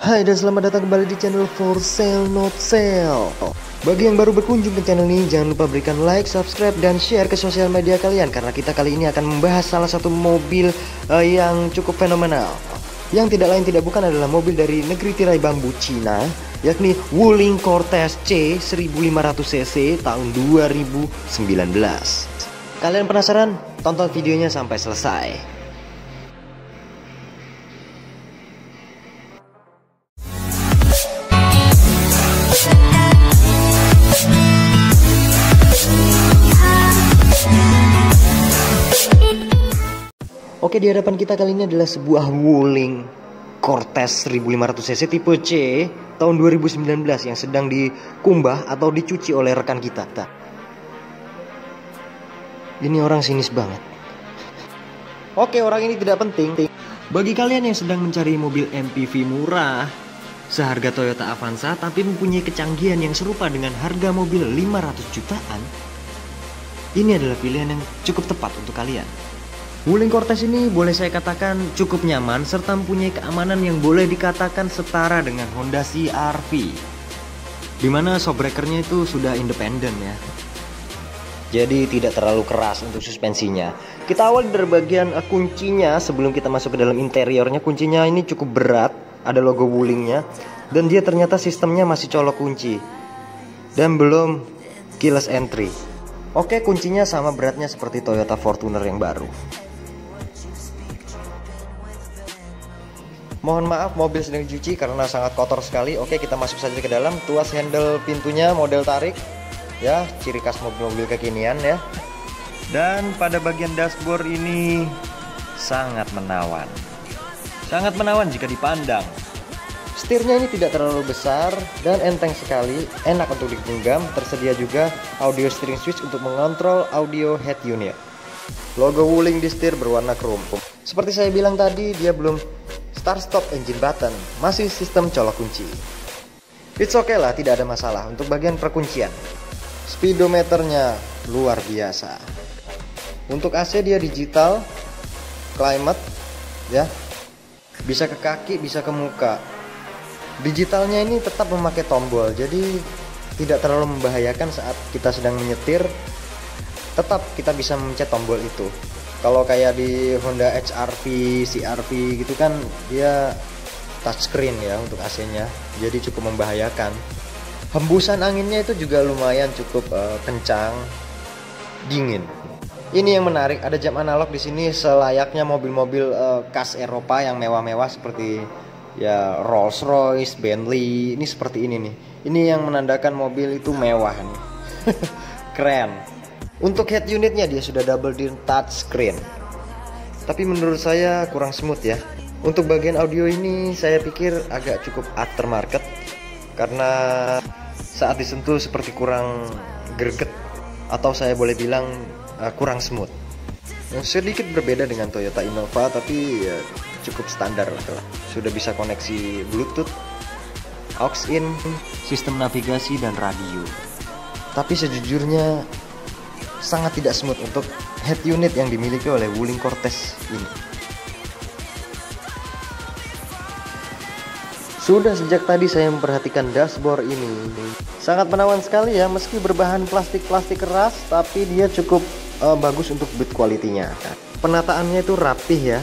Hai dan selamat datang kembali di channel For Sale Not Sale. Bagi yang baru berkunjung ke channel ini, jangan lupa berikan like, subscribe, dan share ke sosial media kalian, karena kita kali ini akan membahas salah satu mobil yang cukup fenomenal. Yang tidak lain tidak bukan adalah mobil dari negeri tirai bambu Cina, yakni Wuling Cortez C 1500cc tahun 2019. Kalian penasaran? Tonton videonya sampai selesai. Oke, di hadapan kita kali ini adalah sebuah Wuling Cortez 1500cc tipe C tahun 2019 yang sedang dikumbah atau dicuci oleh rekan kita. Ini orang sinis banget. Oke, orang ini tidak penting. Bagi kalian yang sedang mencari mobil MPV murah seharga Toyota Avanza tapi mempunyai kecanggihan yang serupa dengan harga mobil 500 jutaan, ini adalah pilihan yang cukup tepat untuk kalian. Wuling Cortez ini boleh saya katakan cukup nyaman serta mempunyai keamanan yang boleh dikatakan setara dengan Honda CR-V, dimana shock breakernya itu sudah independen ya. Jadi tidak terlalu keras untuk suspensinya. Kita awal dari bagian kuncinya. Sebelum kita masuk ke dalam interiornya, kuncinya ini cukup berat, ada logo Wulingnya, dan dia ternyata sistemnya masih colok kunci dan belum keyless entry. Oke, kuncinya sama beratnya seperti Toyota Fortuner yang baru. Mohon maaf, mobil sedang dicuci karena sangat kotor sekali. Oke, kita masuk saja ke dalam. Tuas handle pintunya model tarik, ya, ciri khas mobil-mobil kekinian ya. Dan pada bagian dashboard ini sangat menawan. Sangat menawan jika dipandang. Setirnya ini tidak terlalu besar dan enteng sekali, enak untuk digenggam. Tersedia juga audio steering switch untuk mengontrol audio head unit. Logo Wuling di setir berwarna krom. Seperti saya bilang tadi, dia belum start stop engine button, masih sistem colok kunci. It's okay lah, tidak ada masalah. Untuk bagian perkuncian, speedometernya luar biasa. Untuk AC dia digital, climate ya, bisa ke kaki, bisa ke muka. Digitalnya ini tetap memakai tombol, jadi tidak terlalu membahayakan saat kita sedang menyetir. Tetap kita bisa memencet tombol itu. Kalau kayak di Honda HR-V, CR-V gitu kan, dia touchscreen ya untuk AC-nya, jadi cukup membahayakan. Hembusan anginnya itu juga lumayan cukup kencang, dingin. Ini yang menarik, ada jam analog di sini selayaknya mobil-mobil khas Eropa yang mewah-mewah seperti ya Rolls-Royce, Bentley. Ini seperti ini nih. Ini yang menandakan mobil itu mewah nih. Keren. Untuk head unitnya dia sudah double din touchscreen, tapi menurut saya kurang smooth ya. Untuk bagian audio ini saya pikir agak cukup aftermarket, karena saat disentuh seperti kurang greget, atau saya boleh bilang kurang smooth. Sedikit berbeda dengan Toyota Innova, tapi ya, cukup standar lah. Sudah bisa koneksi Bluetooth, aux in, sistem navigasi dan radio. Tapi sejujurnya sangat tidak smooth untuk head unit yang dimiliki oleh Wuling Cortez ini. Sudah sejak tadi saya memperhatikan dashboard ini. Sangat menawan sekali ya, meski berbahan plastik keras, tapi dia cukup bagus untuk build quality-nya. Penataannya itu rapih ya,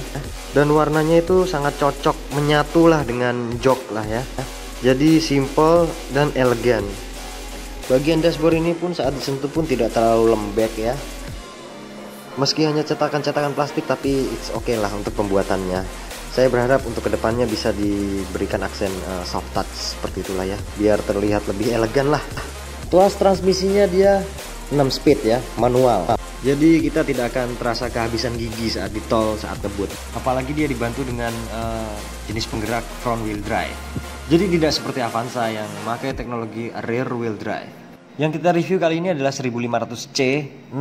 dan warnanya itu sangat cocok, menyatulah dengan jok lah ya. Jadi simple dan elegan. Bagian dashboard ini pun saat disentuh pun tidak terlalu lembek ya. Meski hanya cetakan-cetakan plastik, tapi it's okay lah untuk pembuatannya. Saya berharap untuk kedepannya bisa diberikan aksen soft touch seperti itulah ya, biar terlihat lebih elegan lah. Tuas transmisinya dia 6 speed ya, manual. Jadi kita tidak akan terasa kehabisan gigi saat di tol, saat ngebut. Apalagi dia dibantu dengan jenis penggerak front wheel drive. Jadi tidak seperti Avanza yang memakai teknologi rear wheel drive. Yang kita review kali ini adalah 1500C 6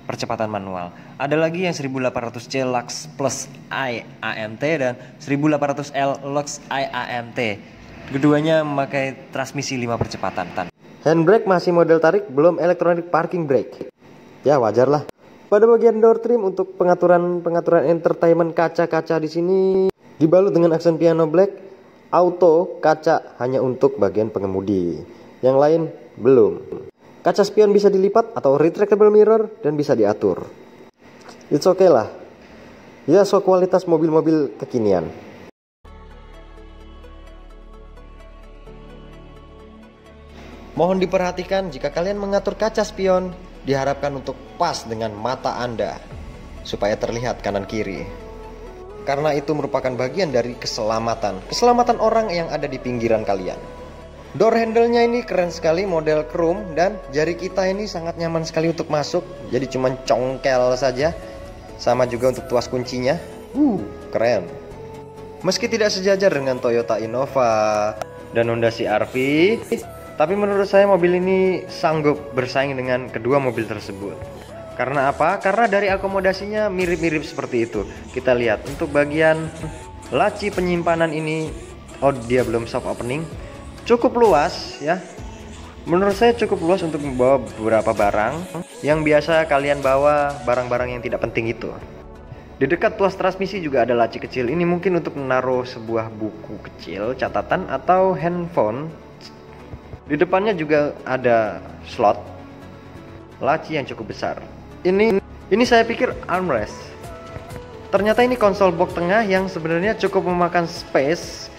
percepatan manual. Ada lagi yang 1800C Lux Plus IAMT dan 1800L Lux IAMT. Keduanya memakai transmisi 5 percepatan. Handbrake masih model tarik, belum electronic parking brake. Ya wajar lah. Pada bagian door trim untuk pengaturan entertainment kaca-kaca di sini dibalut dengan aksen piano black. Auto kaca hanya untuk bagian pengemudi, yang lain belum. Kaca spion bisa dilipat atau retractable mirror dan bisa diatur. It's okay lah. Ya, so kualitas mobil-mobil kekinian. Mohon diperhatikan jika kalian mengatur kaca spion, diharapkan untuk pas dengan mata Anda, supaya terlihat kanan kiri. Karena itu merupakan bagian dari keselamatan orang yang ada di pinggiran kalian. Door handle-nya ini keren sekali, model chrome, dan jari kita ini sangat nyaman sekali untuk masuk. Jadi cuman congkel saja. Sama juga untuk tuas kuncinya. Keren. Meski tidak sejajar dengan Toyota Innova dan Honda CR-V, tapi menurut saya mobil ini sanggup bersaing dengan kedua mobil tersebut. Karena apa? Karena dari akomodasinya mirip-mirip seperti itu. Kita lihat untuk bagian laci penyimpanan ini, oh dia belum soft opening. Cukup luas ya. Menurut saya cukup luas untuk membawa beberapa barang yang biasa kalian bawa, barang-barang yang tidak penting itu. Di dekat tuas transmisi juga ada laci kecil. Ini mungkin untuk menaruh sebuah buku kecil, catatan atau handphone. Di depannya juga ada slot laci yang cukup besar. Ini saya pikir armrest. Ternyata ini konsol box tengah yang sebenarnya cukup memakan space.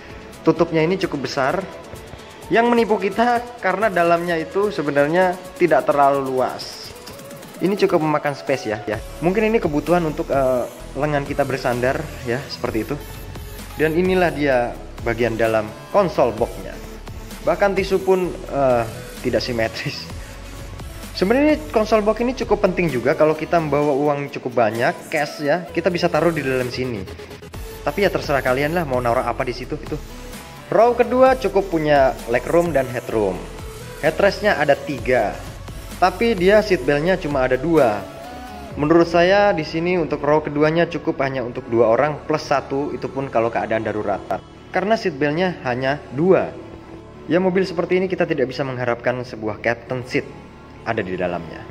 Tutupnya ini cukup besar. Yang menipu kita karena dalamnya itu sebenarnya tidak terlalu luas. Ini cukup memakan space ya. Mungkin ini kebutuhan untuk lengan kita bersandar ya, seperti itu. Dan inilah dia bagian dalam konsol boxnya. Bahkan tisu pun tidak simetris. Sebenarnya konsol box ini cukup penting juga kalau kita membawa uang cukup banyak, cash ya, kita bisa taruh di dalam sini. Tapi ya terserah kalian lah mau naruh apa di situ itu. Row kedua cukup punya legroom dan headroom. Headrestnya ada 3, tapi dia seatbeltnya cuma ada 2. Menurut saya di sini untuk row keduanya cukup hanya untuk 2 orang plus 1, itu pun kalau keadaan darurat. Karena seatbeltnya hanya 2. Ya mobil seperti ini kita tidak bisa mengharapkan sebuah captain seat ada di dalamnya.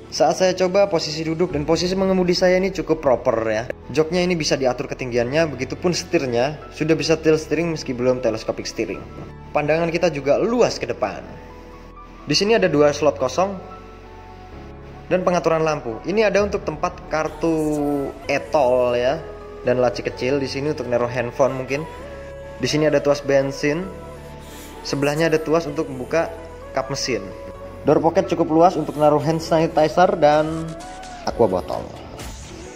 Saat saya coba posisi duduk dan posisi mengemudi saya ini cukup proper ya. Joknya ini bisa diatur ketinggiannya, begitupun setirnya sudah bisa tilt steering meski belum telescopic steering. Pandangan kita juga luas ke depan. Di sini ada 2 slot kosong dan pengaturan lampu. Ini ada untuk tempat kartu e-tol ya, dan laci kecil di sini untuk naruh handphone mungkin. Di sini ada tuas bensin. Sebelahnya ada tuas untuk membuka kap mesin. Door pocket cukup luas untuk naruh hand sanitizer dan aqua botol.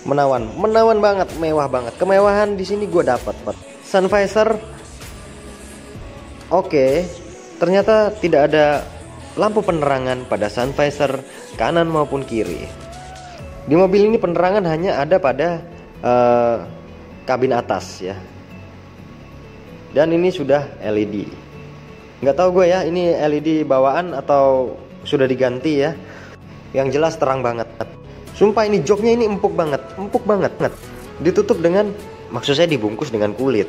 Menawan banget, mewah banget. Kemewahan di sini gue dapat. Sun visor, oke. Ternyata tidak ada lampu penerangan pada sun visor kanan maupun kiri. Di mobil ini penerangan hanya ada pada kabin atas ya. Dan ini sudah LED. Nggak tahu gue ya, ini LED bawaan atau sudah diganti ya. Yang jelas terang banget. Sumpah ini joknya ini empuk banget. Ditutup dengan, maksud saya dibungkus dengan kulit.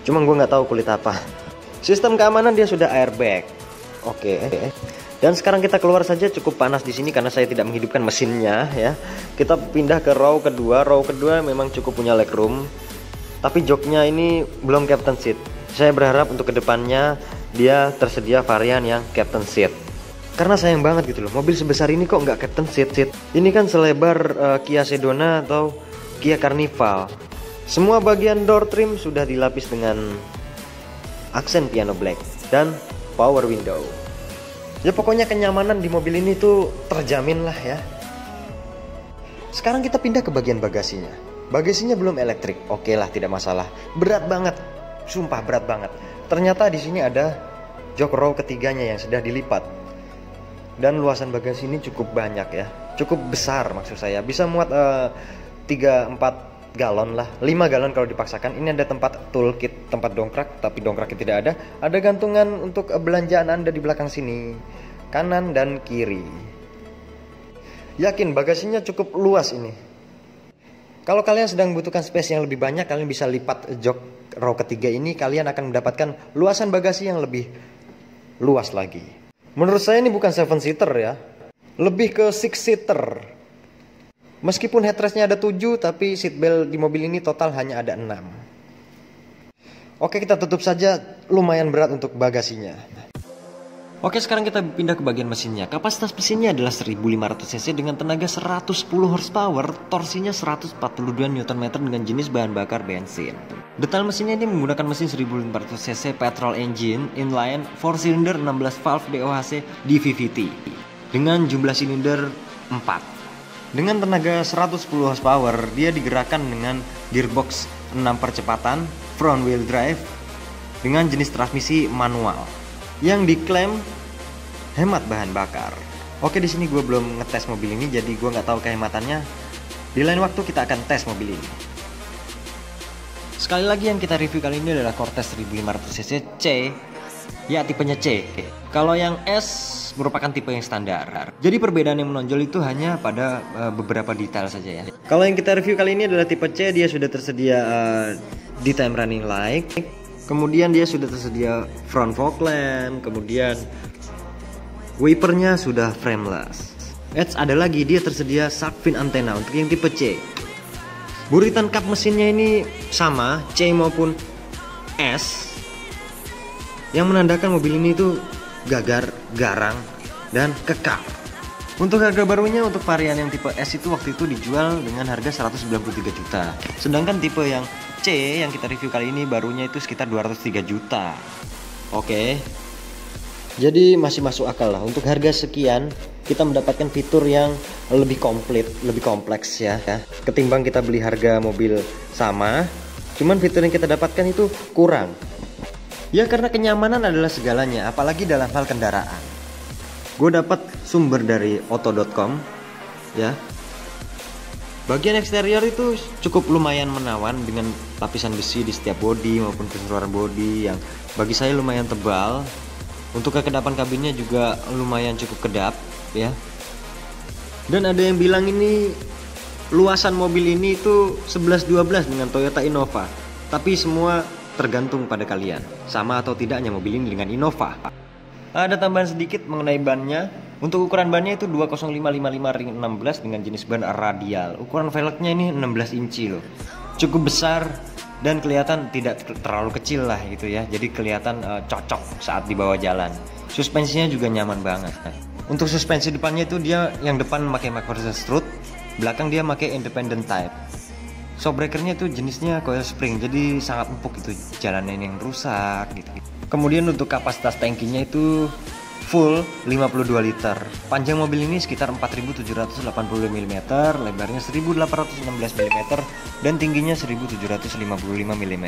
Cuma gue nggak tahu kulit apa. Sistem keamanan dia sudah airbag. Oke. Dan sekarang kita keluar saja, cukup panas di sini karena saya tidak menghidupkan mesinnya ya. Kita pindah ke row kedua. Row kedua memang cukup punya legroom. Tapi joknya ini belum captain seat. Saya berharap untuk kedepannya dia tersedia varian yang captain seat. Karena sayang banget gitu loh, mobil sebesar ini kok nggak captain seat. Ini kan selebar Kia Sedona atau Kia Carnival. Semua bagian door trim sudah dilapis dengan aksen piano black dan power window. Ya pokoknya kenyamanan di mobil ini tuh terjamin lah ya. Sekarang kita pindah ke bagian bagasinya. Bagasinya belum elektrik, oke lah tidak masalah. Berat banget, sumpah berat banget. Ternyata di sini ada jok row ketiganya yang sudah dilipat. Dan luasan bagasi ini cukup banyak ya, cukup besar maksud saya. Bisa muat 3-4 galon lah, 5 galon kalau dipaksakan. Ini ada tempat toolkit, tempat dongkrak, tapi dongkraknya tidak ada. Ada gantungan untuk belanjaan Anda di belakang sini, kanan dan kiri. Yakin bagasinya cukup luas ini. Kalau kalian sedang membutuhkan space yang lebih banyak, kalian bisa lipat jok row ketiga ini. Kalian akan mendapatkan luasan bagasi yang lebih luas lagi. Menurut saya ini bukan 7-seater ya, lebih ke 6-seater. Meskipun headrestnya ada 7, tapi seatbelt di mobil ini total hanya ada 6. Oke, kita tutup saja, lumayan berat untuk bagasinya. Oke, sekarang kita pindah ke bagian mesinnya. Kapasitas mesinnya adalah 1500 cc dengan tenaga 110 horsepower, torsinya 142 Nm dengan jenis bahan bakar bensin. Detail mesinnya ini menggunakan mesin 1500 cc petrol engine inline 4 cylinder 16 valve DOHC DVVT dengan jumlah silinder 4. Dengan tenaga 110 horsepower, dia digerakkan dengan gearbox 6 percepatan front wheel drive dengan jenis transmisi manual yang diklaim hemat bahan bakar. Oke, di sini gue belum ngetes mobil ini, jadi gue nggak tahu kehematannya. Di lain waktu kita akan tes mobil ini. Sekali lagi yang kita review kali ini adalah Cortez 1500 cc C, ya tipenya C. Kalau yang S merupakan tipe yang standar. Jadi perbedaan yang menonjol itu hanya pada beberapa detail saja ya. Kalau yang kita review kali ini adalah tipe C, dia sudah tersedia daytime running light. Kemudian dia sudah tersedia front fog lamp, kemudian wipernya sudah frameless. Ada lagi, dia tersedia shark fin antena untuk yang tipe C. Buritan kap mesinnya ini sama C maupun S, yang menandakan mobil ini itu gagar, garang, dan kekar. Untuk harga barunya untuk varian yang tipe S itu waktu itu dijual dengan harga 193 juta. Sedangkan tipe yang C yang kita review kali ini barunya itu sekitar 203 juta. Oke. Jadi masih masuk akal lah. Untuk harga sekian kita mendapatkan fitur yang lebih komplit, lebih kompleks ya. Ketimbang kita beli harga mobil sama, cuman fitur yang kita dapatkan itu kurang. Ya karena kenyamanan adalah segalanya, apalagi dalam hal kendaraan. Gue dapat sumber dari auto.com ya. Bagian eksterior itu cukup lumayan menawan dengan lapisan besi di setiap bodi maupun keseluruhan bodi yang bagi saya lumayan tebal. Untuk kekedapan kabinnya juga lumayan cukup kedap ya. Dan ada yang bilang ini luasan mobil ini itu 11-12 dengan Toyota Innova. Tapi semua tergantung pada kalian, sama atau tidaknya mobil ini dengan Innova. Ada tambahan sedikit mengenai bannya. Untuk ukuran bannya itu 20555 ring 16 dengan jenis ban radial. Ukuran velgnya ini 16 inci loh. Cukup besar dan kelihatan tidak terlalu kecil lah gitu ya. Jadi kelihatan cocok saat dibawa jalan. Suspensinya juga nyaman banget. Untuk suspensi depannya itu dia yang depan memakai McPherson strut, belakang dia pakai independent type. Shockbreakernya itu jenisnya coil spring, jadi sangat empuk itu jalannya yang rusak gitu. Kemudian untuk kapasitas tangkinya itu full 52 liter. Panjang mobil ini sekitar 4780 mm, lebarnya 1816 mm, dan tingginya 1755 mm.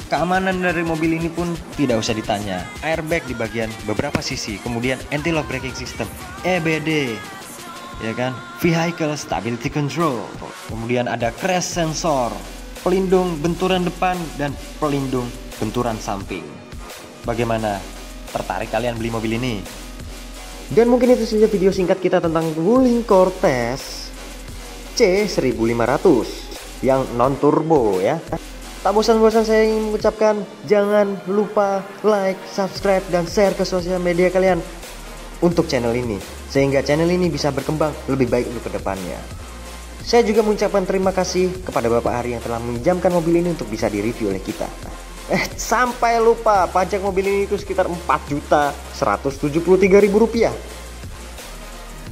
Keamanan dari mobil ini pun tidak usah ditanya. Airbag di bagian beberapa sisi, kemudian anti-lock braking system, EBD, ya kan, vehicle stability control, kemudian ada crash sensor, pelindung benturan depan dan pelindung benturan samping. Bagaimana? Tertarik kalian beli mobil ini? Dan mungkin itu saja video singkat kita tentang Wuling Cortez C1500 yang non turbo ya. Tak bosan-bosan saya ingin mengucapkan jangan lupa like, subscribe, dan share ke sosial media kalian untuk channel ini, sehingga channel ini bisa berkembang lebih baik untuk kedepannya. Saya juga mengucapkan terima kasih kepada Bapak Hari yang telah meminjamkan mobil ini untuk bisa direview oleh kita. Sampai lupa, pajak mobil ini itu sekitar 4.173.000 rupiah.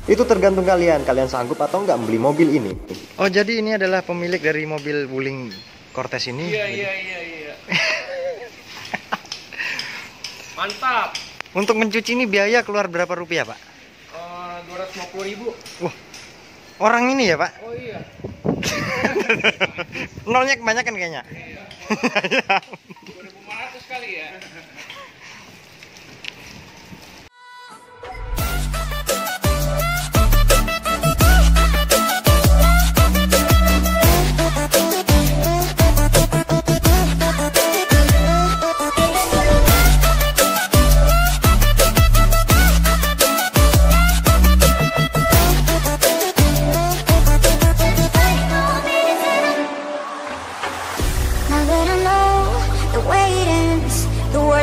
Itu tergantung kalian sanggup atau enggak membeli mobil ini. Oh, jadi ini adalah pemilik dari mobil Wuling Cortez ini? Iya. Mantap. Untuk mencuci ini biaya keluar berapa rupiah, Pak? 250.000. Wah, orang ini ya, Pak? Oh iya. Nolnya kebanyakan kayaknya. Iya. 2.500 kali ya.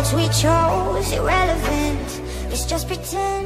We chose irrelevant. Let's just pretend